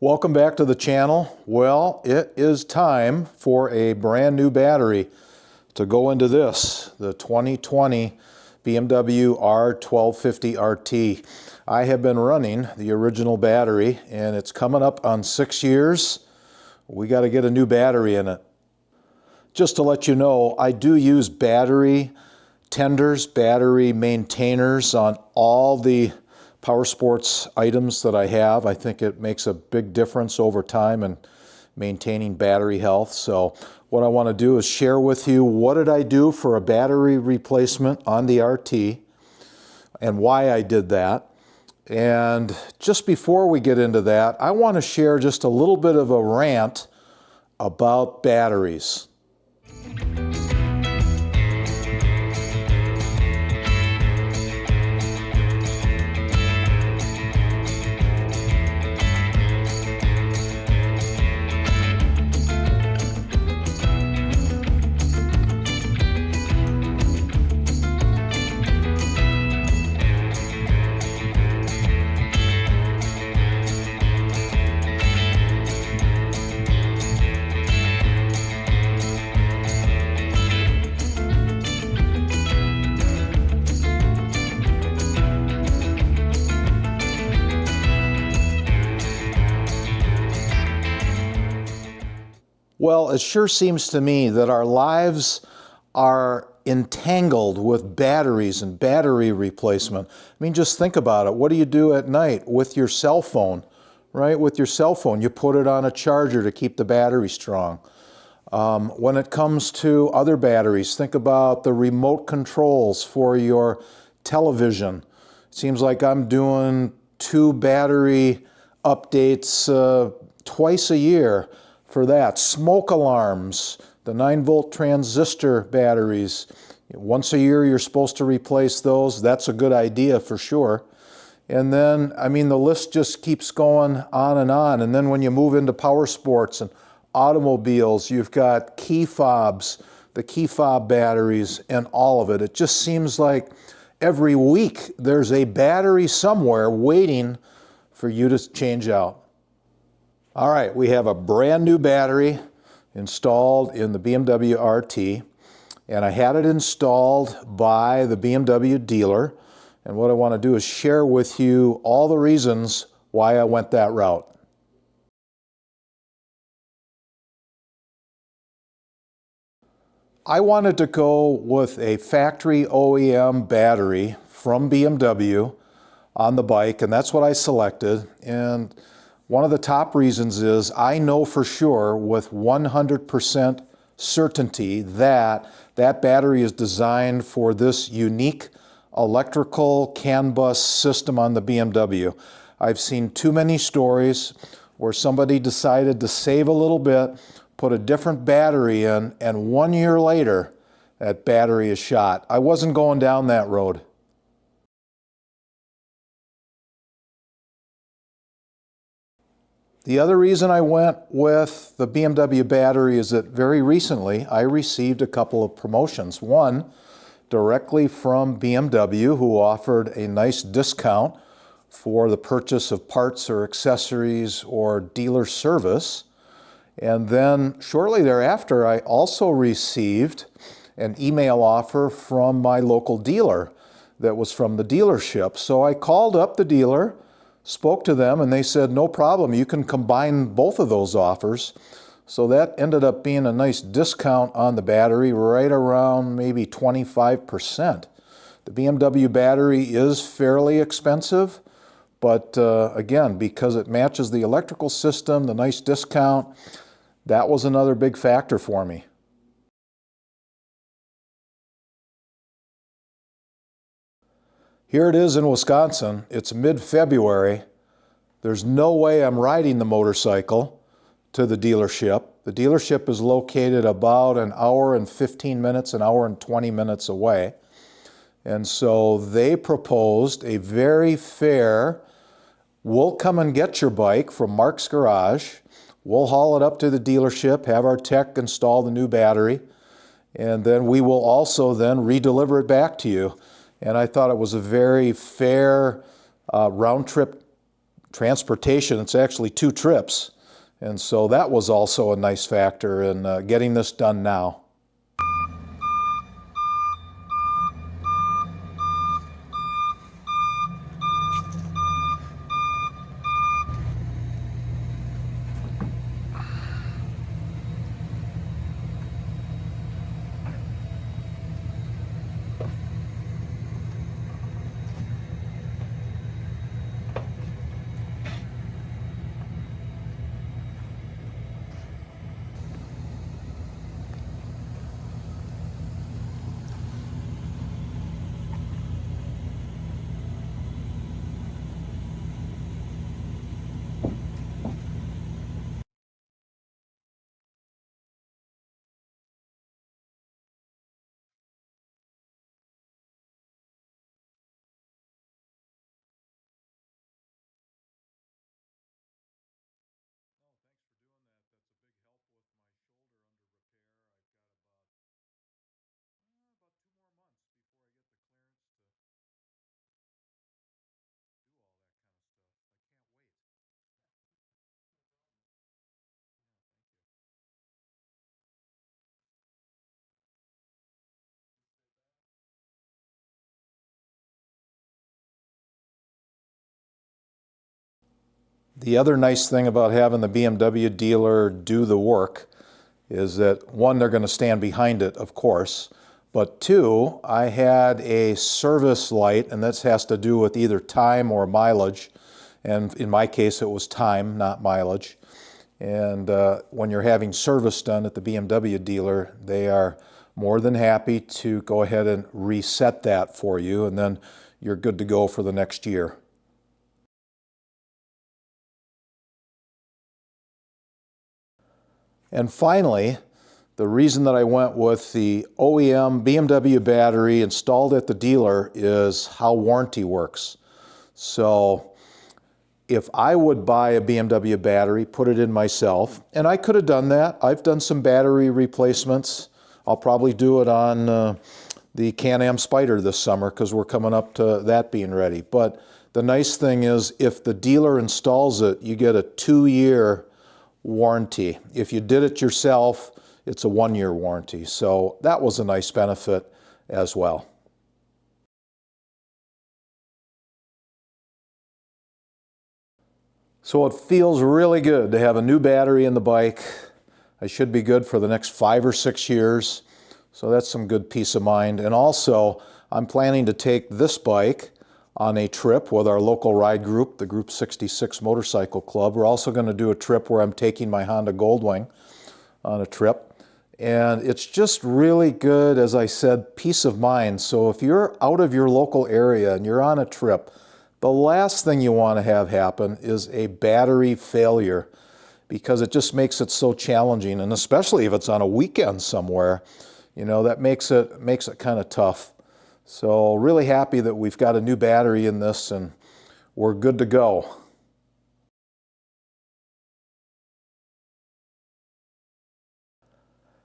Welcome back to the channel. Well, it is time for a brand new battery to go into this, the 2020 BMW R1250 RT. I have been running the original battery and it's coming up on 6 years. We got to get a new battery in it. Just to let you know, I do use battery tenders, battery maintainers on all the power sports items that I have. I think it makes a big difference over time in maintaining battery health. So what I want to do is share with you what did I do for a battery replacement on the RT and why I did that. And just before we get into that, I want to share just a little bit of a rant about batteries. Well, it sure seems to me that our lives are entangled with batteries and battery replacement. I mean, just think about it. What do you do at night with your cell phone, right? With your cell phone, you put it on a charger to keep the battery strong. When it comes to other batteries, think about the remote controls for your television. It seems like I'm doing 2 battery updates twice a year for that. Smoke alarms, the 9-volt transistor batteries. Once a year you're supposed to replace those. That's a good idea for sure. And then, I mean, the list just keeps going on and on. And then when you move into power sports and automobiles, you've got key fobs, the key fob batteries, and all of it. It just seems like every week there's a battery somewhere waiting for you to change out. All right, we have a brand new battery installed in the BMW RT, and I had it installed by the BMW dealer. And what I want to do is share with you all the reasons why I went that route. I wanted to go with a factory OEM battery from BMW on the bike, and that's what I selected. And one of the top reasons is I know for sure with 100% certainty that that battery is designed for this unique electrical CAN bus system on the BMW. I've seen too many stories where somebody decided to save a little bit, put a different battery in, and 1 year later, that battery is shot. I wasn't going down that road. The other reason I went with the BMW battery is that very recently I received a couple of promotions. One directly from BMW, who offered a nice discount for the purchase of parts or accessories or dealer service. And then shortly thereafter, I also received an email offer from my local dealer that was from the dealership. So I called up the dealer, spoke to them, and they said, no problem, you can combine both of those offers. So that ended up being a nice discount on the battery, right around maybe 25%. The BMW battery is fairly expensive, but again, because it matches the electrical system, the nice discount, that was another big factor for me. Here it is in Wisconsin. It's mid-February. There's no way I'm riding the motorcycle to the dealership. The dealership is located about an hour and 15 minutes, an hour and 20 minutes away. And so they proposed a very fair, we'll come and get your bike from Mark's Garage. We'll haul it up to the dealership, have our tech install the new battery, and then we will also then re-deliver it back to you. And I thought it was a very fair round trip transportation, it's actually 2 trips. And so that was also a nice factor in getting this done now. The other nice thing about having the BMW dealer do the work is that, one, they're going to stand behind it, of course, but two, I had a service light, and this has to do with either time or mileage, and in my case it was time, not mileage. And when you're having service done at the BMW dealer, they are more than happy to go ahead and reset that for you, and then you're good to go for the next year. And finally, the reason that I went with the OEM BMW battery installed at the dealer is how warranty works. So if I would buy a BMW battery, put it in myself, and I could have done that. I've done some battery replacements. I'll probably do it on the Can-Am Spyder this summer because we're coming up to that being ready. But the nice thing is if the dealer installs it, you get a 2-year warranty. If you did it yourself, it's a 1-year warranty. So that was a nice benefit as well. So it feels really good to have a new battery in the bike. I should be good for the next 5 or 6 years. So that's some good peace of mind. And also, I'm planning to take this bike on a trip with our local ride group, the Group 66 Motorcycle Club. We're also going to do a trip where I'm taking my Honda Goldwing on a trip. And it's just really good, as I said, peace of mind. So if you're out of your local area and you're on a trip, the last thing you want to have happen is a battery failure, because it just makes it so challenging. And especially if it's on a weekend somewhere, you know, that makes it kind of tough. So really happy that we've got a new battery in this and we're good to go.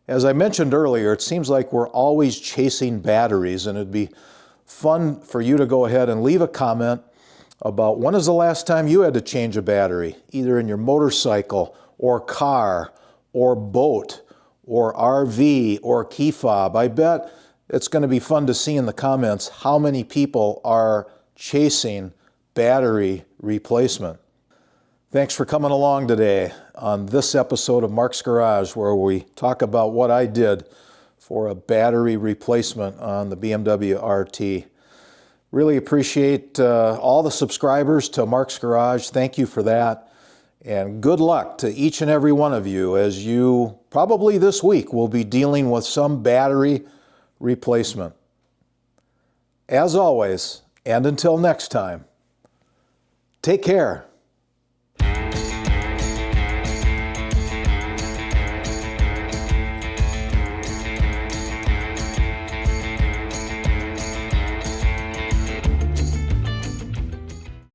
As I mentioned earlier, it seems like we're always chasing batteries, and it'd be fun for you to go ahead and leave a comment about when is the last time you had to change a battery, either in your motorcycle or car or boat or RV or key fob. I bet it's going to be fun to see in the comments how many people are chasing battery replacement. Thanks for coming along today on this episode of Mark's Garage, where we talk about what I did for a battery replacement on the BMW RT. Really appreciate all the subscribers to Mark's Garage. Thank you for that. And good luck to each and every one of you as you probably this week will be dealing with some battery replacement. As always, and until next time, take care.